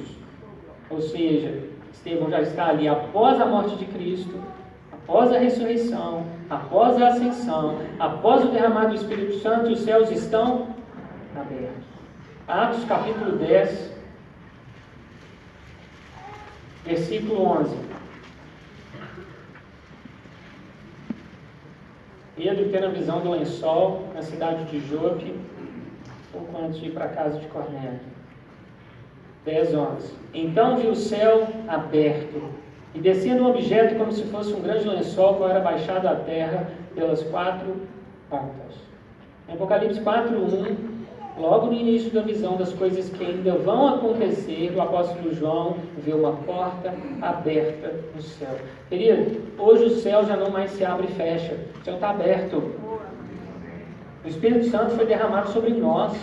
Ou seja, Estevão já está ali após a morte de Cristo, após a ressurreição, após a ascensão, após o derramado do Espírito Santo, os céus estão abertos. Atos capítulo 10, versículo 11. Pedro tendo a visão do lençol na cidade de Jope, pouco antes de ir para a casa de Cornélio. 10, 11. Então viu o céu aberto, e descendo um objeto como se fosse um grande lençol, qual era baixado à terra pelas 4 pontas. Em Apocalipse 4:1, logo no início da visão das coisas que ainda vão acontecer, o apóstolo João vê uma porta aberta no céu. Querido, hoje o céu já não mais se abre e fecha, o céu está aberto. O Espírito Santo foi derramado sobre nós.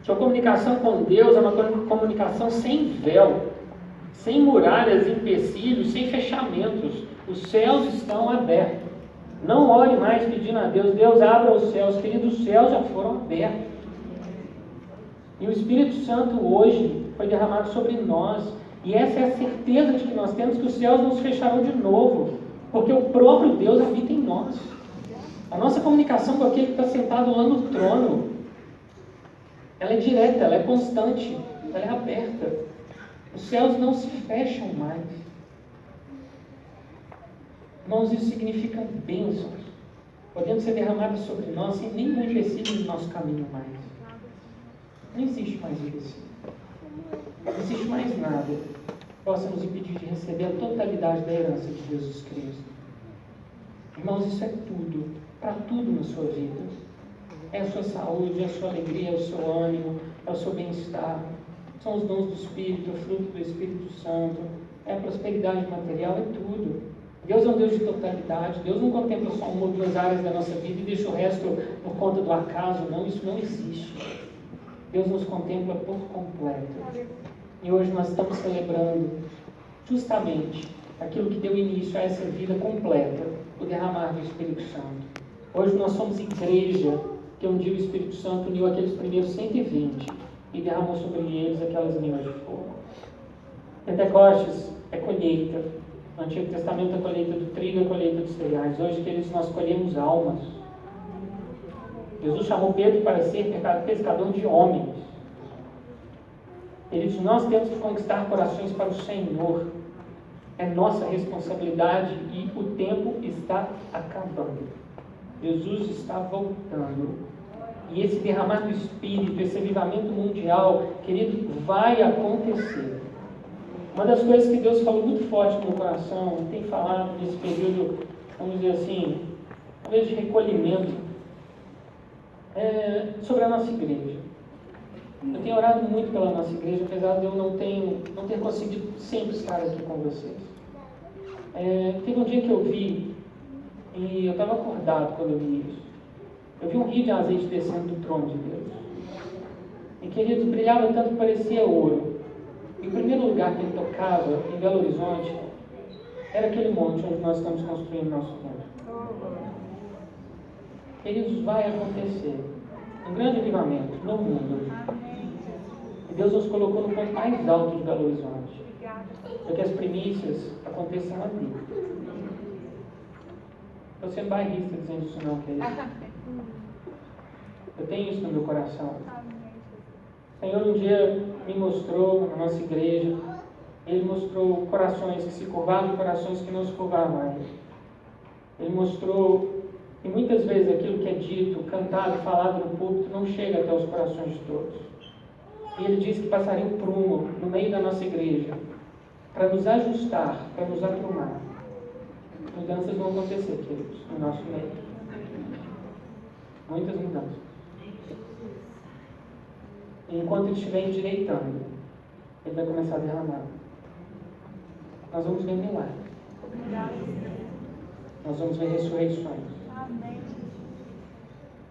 Sua comunicação com Deus é uma comunicação sem véu, sem muralhas, empecilhos, sem fechamentos. Os céus estão abertos. Não ore mais pedindo a Deus: Deus, abra os céus. Querido, os céus já foram abertos. E o Espírito Santo hoje foi derramado sobre nós. E essa é a certeza de que nós temos, que os céus não se fecharão de novo, porque o próprio Deus habita em nós. A nossa comunicação com aquele que está sentado lá no trono, ela é direta, ela é constante, ela é aberta. Os céus não se fecham mais. Irmãos, isso significa bênçãos. podendo ser derramadas sobre nós sem nenhum empecilho no nosso caminho mais. Não existe mais empecilho. Não existe mais nada que possa nos impedir de receber a totalidade da herança de Jesus Cristo. Irmãos, isso é tudo, para tudo na sua vida. É a sua saúde, é a sua alegria, é o seu ânimo, é o seu bem-estar. São os dons do Espírito, o fruto do Espírito Santo, é a prosperidade material, é tudo. Deus é um Deus de totalidade. Deus não contempla só uma ou duas áreas da nossa vida e deixa o resto por conta do acaso. Não, isso não existe. Deus nos contempla por completo. E hoje nós estamos celebrando justamente aquilo que deu início a essa vida completa, o derramar do Espírito Santo. Hoje nós somos igreja, que um dia o Espírito Santo uniu aqueles primeiros 120 e derramou sobre eles aquelas línguas de fogo. Pentecostes é colheita. No Antigo Testamento a colheita do trigo, a colheita dos cereais. Hoje, queridos, nós colhemos almas. Jesus chamou Pedro para ser pescador de homens. Queridos, nós temos que conquistar corações para o Senhor. É nossa responsabilidade e o tempo está acabando. Jesus está voltando. E esse derramar do Espírito, esse avivamento mundial, querido, vai acontecer. Uma das coisas que Deus falou muito forte no meu coração, tem falado nesse período, vamos dizer assim, talvez de recolhimento, sobre a nossa igreja. Eu tenho orado muito pela nossa igreja, apesar de eu não ter conseguido sempre estar aqui com vocês. Teve um dia que eu vi, e eu estava acordado quando eu vi isso. Eu vi um rio de azeite descendo do trono de Deus. E, queridos, brilhava tanto que parecia ouro. E o primeiro lugar que ele tocava, em Belo Horizonte, era aquele monte onde nós estamos construindo nosso templo. Queridos, vai acontecer um grande avivamento no mundo. E Deus nos colocou no ponto mais alto de Belo Horizonte, para que as primícias aconteçam ali. Estou sendo bairrista dizendo isso não, querido. Eu tenho isso no meu coração. O Senhor um dia me mostrou na nossa igreja, Ele mostrou corações que se curvavam e corações que não se curvavam mais. Ele mostrou que muitas vezes aquilo que é dito, cantado, falado no púlpito não chega até os corações de todos. E Ele disse que passaria um prumo no meio da nossa igreja para nos ajustar, para nos aprumar. Mudanças vão acontecer, queridos, no nosso meio. Muitas mudanças. E enquanto ele estiver endireitando, ele vai começar a derramar. Nós vamos ver milagres. Nós vamos ver ressurreições.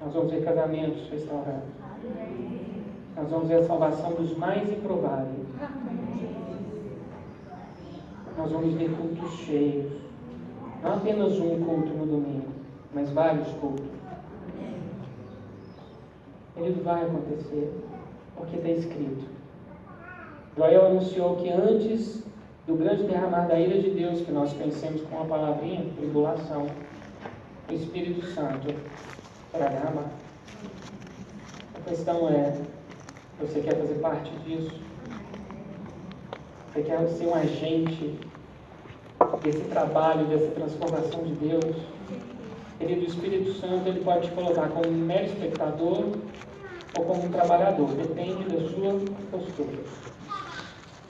Nós vamos ver casamentos restaurados. Nós vamos ver a salvação dos mais improváveis. Nós vamos ver cultos cheios. Não apenas um culto no domingo, mas vários cultos. Ele vai acontecer, porque está escrito. Joel anunciou que antes do grande derramar da ira de Deus, que nós conhecemos com a palavrinha, tribulação, o Espírito Santo para derramar. A questão é, você quer fazer parte disso? Você quer ser um agente desse trabalho, dessa transformação de Deus? Querido, o Espírito Santo, ele pode te colocar como um mero espectador ou como um trabalhador, depende da sua postura.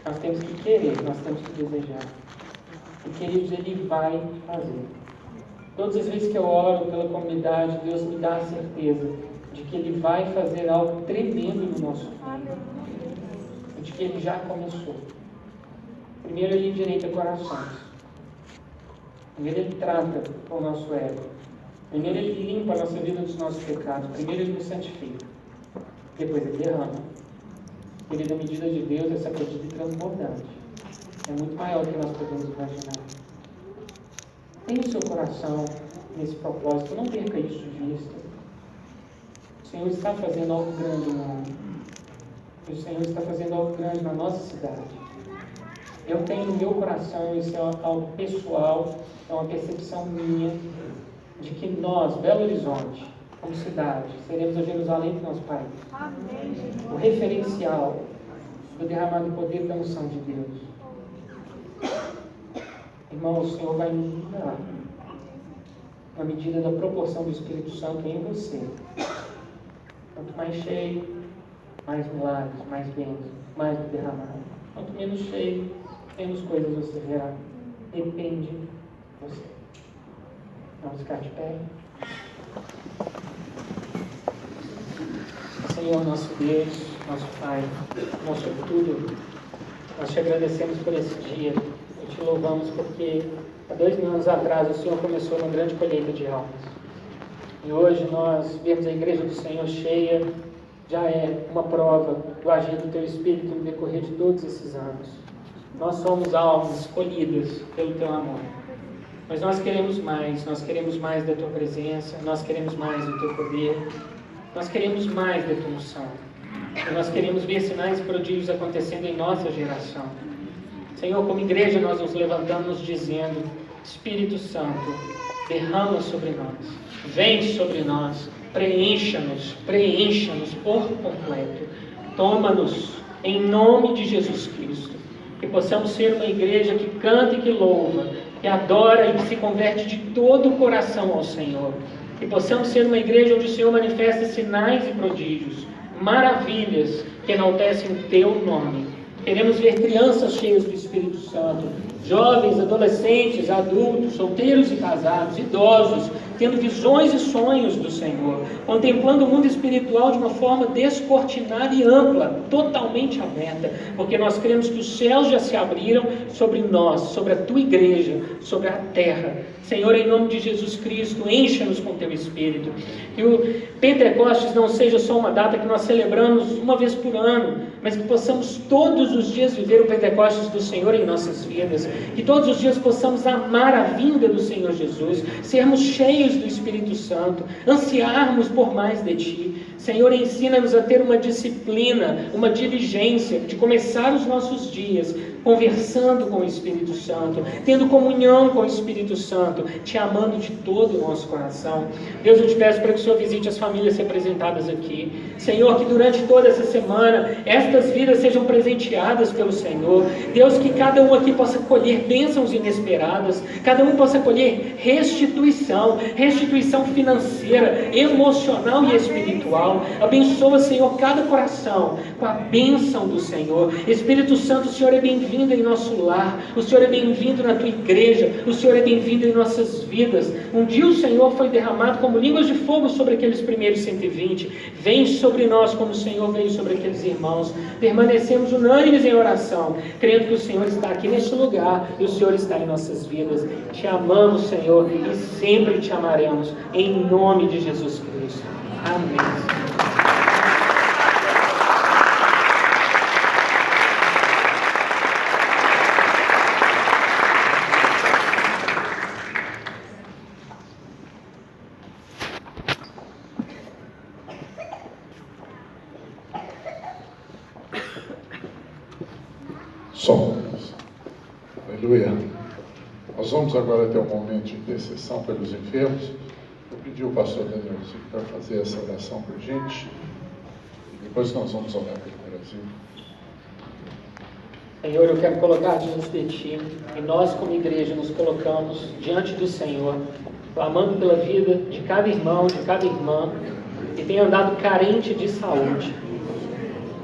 Nós temos que querer, nós temos que desejar. E, queridos, Ele vai fazer. Todas as vezes que eu oro pela comunidade, Deus me dá a certeza de que Ele vai fazer algo tremendo no nosso meio. E de que Ele já começou. Primeiro, Ele endireita corações. Primeiro, Ele trata com o nosso ego. Primeiro, Ele limpa a nossa vida dos nossos pecados. Primeiro, Ele nos santifica. Depois, Ele derrama. Querida, a medida de Deus, essa medida é transbordante. É muito maior do que nós podemos imaginar. Tenha o seu coração nesse propósito. Não perca isso de vista. O Senhor está fazendo algo grande no mundo. E o Senhor está fazendo algo grande na nossa cidade. Eu tenho no meu coração, isso é algo pessoal, é uma percepção minha, de que nós, Belo Horizonte, como cidade, seremos a Jerusalém do nosso país. Amém. O referencial do derramado poder da unção de Deus. Irmão, o Senhor vai nos liberar. na medida da proporção do Espírito Santo em você. Quanto mais cheio, mais milagres, mais bênçãos, mais derramado. Quanto menos cheio, menos coisas você verá. Depende de você. Vamos ficar de pé. Senhor, nosso Deus, nosso Pai, nosso tudo, nós te agradecemos por esse dia e te louvamos porque há 2 anos atrás o Senhor começou uma grande colheita de almas. E hoje nós vemos a igreja do Senhor cheia, já é uma prova do agir do Teu Espírito no decorrer de todos esses anos. Nós somos almas escolhidas pelo Teu amor. Mas nós queremos mais da Tua presença, nós queremos mais do Teu poder, nós queremos mais da Tua unção. E nós queremos ver sinais e prodígios acontecendo em nossa geração. Senhor, como igreja nós nos levantamos dizendo: Espírito Santo, derrama sobre nós, vem sobre nós, preencha-nos por completo. Toma-nos em nome de Jesus Cristo. Que possamos ser uma igreja que canta e que louva, que adora e que se converte de todo o coração ao Senhor. Que possamos ser uma igreja onde o Senhor manifesta sinais e prodígios, maravilhas que enaltecem o Teu nome. Queremos ver crianças cheias do Espírito Santo, jovens, adolescentes, adultos, solteiros e casados, idosos, tendo visões e sonhos do Senhor, contemplando o mundo espiritual de uma forma descortinada e ampla, totalmente aberta, porque nós cremos que os céus já se abriram sobre nós, sobre a Tua igreja, sobre a terra. Senhor, em nome de Jesus Cristo, encha-nos com Teu Espírito. Que o Pentecostes não seja só uma data que nós celebramos uma vez por ano, mas que possamos todos os dias viver o Pentecostes do Senhor em nossas vidas. Que todos os dias possamos amar a vinda do Senhor Jesus, sermos cheios do Espírito Santo, ansiarmos por mais de Ti. Senhor, ensina-nos a ter uma disciplina, uma diligência de começar os nossos dias conversando com o Espírito Santo, tendo comunhão com o Espírito Santo, Te amando de todo o nosso coração. Deus, eu Te peço para que o Senhor visite as famílias representadas aqui. Senhor, que durante toda essa semana, estas vidas sejam presenteadas pelo Senhor. Deus, que cada um aqui possa colher bênçãos inesperadas, cada um possa colher restituição financeira, emocional e espiritual. Abençoa, Senhor, cada coração com a bênção do Senhor. Espírito Santo, o Senhor é bem-vindo em nosso lar, o Senhor é bem-vindo na Tua igreja, o Senhor é bem-vindo em nossas vidas. Um dia o Senhor foi derramado como línguas de fogo sobre aqueles primeiros 120. Vem sobre nós como o Senhor veio sobre aqueles irmãos. Permanecemos unânimes em oração, crendo que o Senhor está aqui neste lugar e o Senhor está em nossas vidas. Te amamos, Senhor, e sempre Te amaremos, em nome de Jesus Cristo. Amém. Som. Aleluia. Nós vamos agora ter um momento de intercessão pelos enfermos. Eu pedi ao pastor Daniel para fazer essa oração por gente. E depois nós vamos orar pelo Brasil. Senhor, eu quero colocar diante de Ti, e nós como igreja nos colocamos diante do Senhor, clamando pela vida de cada irmão, de cada irmã, que tem andado carente de saúde.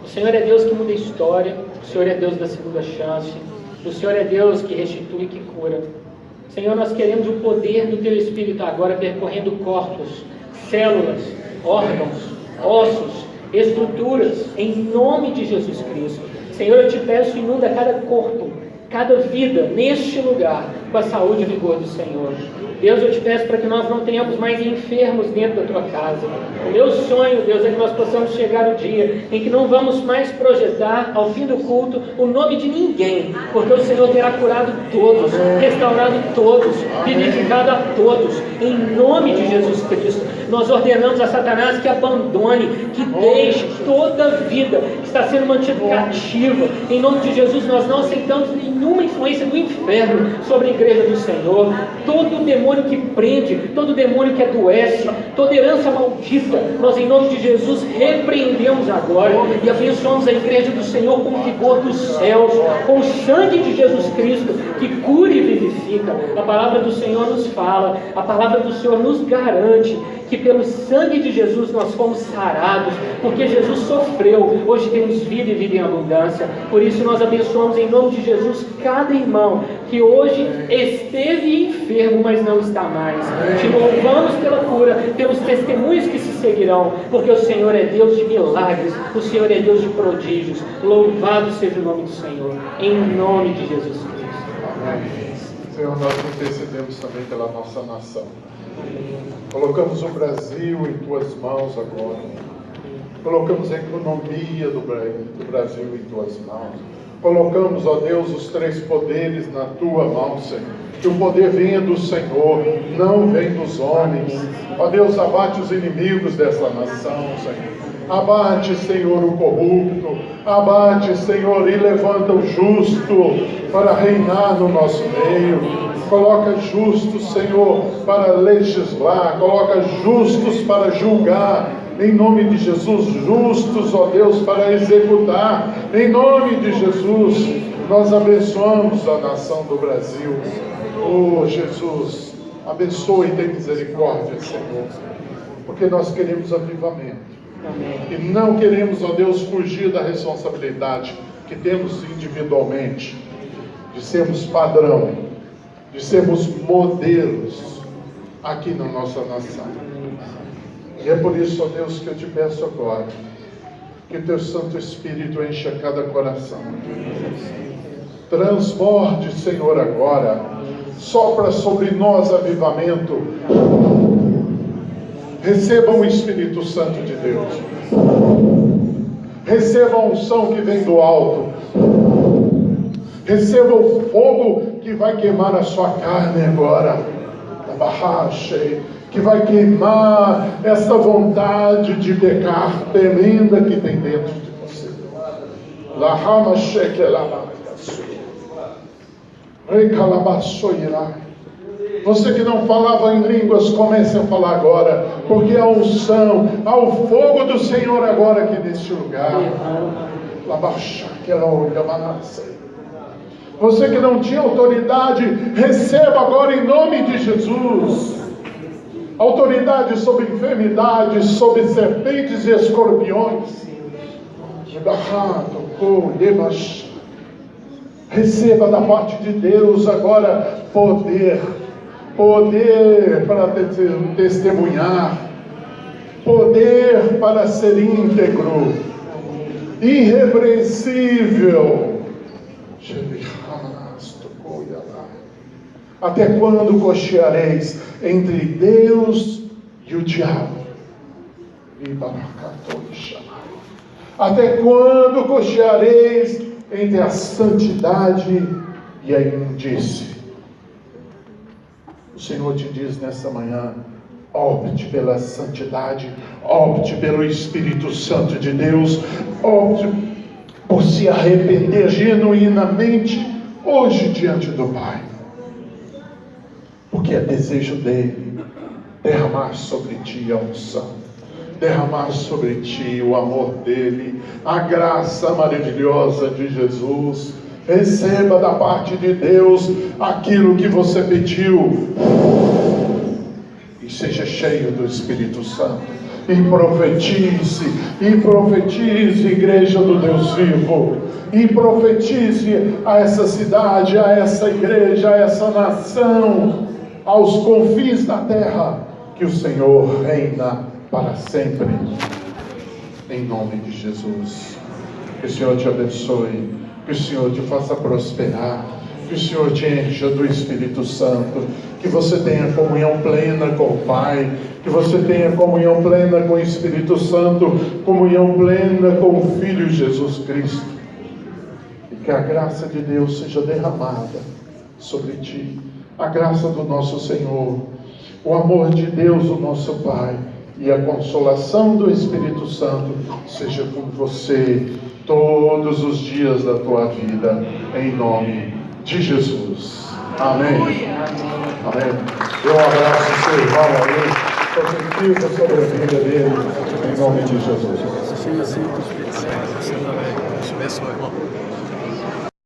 O Senhor é Deus que muda a história, o Senhor é Deus da segunda chance, o Senhor é Deus que restitui e que cura. Senhor, nós queremos o poder do Teu Espírito agora percorrendo corpos, células, órgãos, ossos, estruturas, em nome de Jesus Cristo. Senhor, eu Te peço, inunda cada corpo, cada vida neste lugar com a saúde e vigor do Senhor. Deus, eu Te peço para que nós não tenhamos mais enfermos dentro da Tua casa. O meu sonho, Deus, é que nós possamos chegar o dia em que não vamos mais projetar ao fim do culto o nome de ninguém, porque o Senhor terá curado todos, restaurado todos, vivificado a todos, em nome de Jesus Cristo. Nós ordenamos a Satanás que abandone, que deixe toda vida está sendo mantido cativo. Em nome de Jesus, nós não aceitamos nenhuma influência do inferno sobre a igreja do Senhor. Todo demônio que prende, todo demônio que adoece, toda herança maldita, nós em nome de Jesus repreendemos agora e abençoamos a igreja do Senhor com o vigor dos céus, com o sangue de Jesus Cristo que cura e vivifica. A palavra do Senhor nos fala, a palavra do Senhor nos garante que pelo sangue de Jesus nós fomos sarados, porque Jesus sofreu. Hoje temos vida e vida em abundância. Por isso nós abençoamos em nome de Jesus cada irmão que hoje esteve enfermo, mas não está mais. Te louvamos pela cura, pelos testemunhos que se seguirão, porque o Senhor é Deus de milagres, o Senhor é Deus de prodígios. Louvado seja o nome do Senhor, em nome de Jesus Cristo. Amém. Senhor, nós intercedemos também pela nossa nação. Colocamos o Brasil em Tuas mãos agora. Colocamos a economia do Brasil em Tuas mãos. Colocamos, ó Deus, os 3 poderes na Tua mão, Senhor. Que o poder venha do Senhor, não vem dos homens. Ó Deus, abate os inimigos dessa nação, Senhor. Abate, Senhor, o corrupto. Abate, Senhor, e levanta o justo para reinar no nosso meio. Coloca justos, Senhor, para legislar. Coloca justos para julgar. Em nome de Jesus, justos, ó Deus, para executar. Em nome de Jesus, nós abençoamos a nação do Brasil. Oh, Jesus, abençoe e tem misericórdia, Senhor. Porque nós queremos avivamento. E não queremos, ó Deus, fugir da responsabilidade que temos individualmente, de sermos padrão, de sermos modelos aqui na nossa nação. E é por isso, ó Deus, que eu te peço agora, que Teu Santo Espírito encha cada coração. Transborde, Senhor, agora. Sopra sobre nós avivamento. Receba o Espírito Santo de Deus. Receba a unção que vem do alto. Receba o fogo que vai queimar a sua carne agora. Que vai queimar essa vontade de pecar tremenda que tem dentro de você. Você que não falava em línguas, comece a falar agora, porque a unção, há o fogo do Senhor agora aqui neste lugar. Você que não tinha autoridade, receba agora em nome de Jesus. Autoridade sobre enfermidades, sobre serpentes e escorpiões. Receba da parte de Deus agora poder para testemunhar, poder para ser íntegro, irrepreensível. Até quando cocheareis entre Deus e o diabo? Até quando cocheareis entre a santidade e a imundície? O Senhor te diz nessa manhã: opte pela santidade, opte pelo Espírito Santo de Deus, opte por se arrepender genuinamente hoje diante do Pai. Porque é desejo dele derramar sobre ti a unção, derramar sobre ti o amor dele, a graça maravilhosa de Jesus. Receba da parte de Deus aquilo que você pediu e seja cheio do Espírito Santo. E profetize, igreja do Deus vivo, e profetize a essa cidade, a essa igreja, a essa nação, aos confins da terra, que o Senhor reina para sempre. Em nome de Jesus. Que o Senhor te abençoe, que o Senhor te faça prosperar, que o Senhor te encha do Espírito Santo, que você tenha comunhão plena com o Pai, que você tenha comunhão plena com o Espírito Santo, comunhão plena com o Filho Jesus Cristo, e que a graça de Deus seja derramada sobre ti, a graça do nosso Senhor, o amor de Deus, o nosso Pai, e a consolação do Espírito Santo seja com você todos os dias da tua vida, em nome de Jesus. Amém. Amém. Dê um abraço ao seu irmão aí, positivo sobre a vida dele, em nome de Jesus. Sim, sim. Te abençoe, irmão.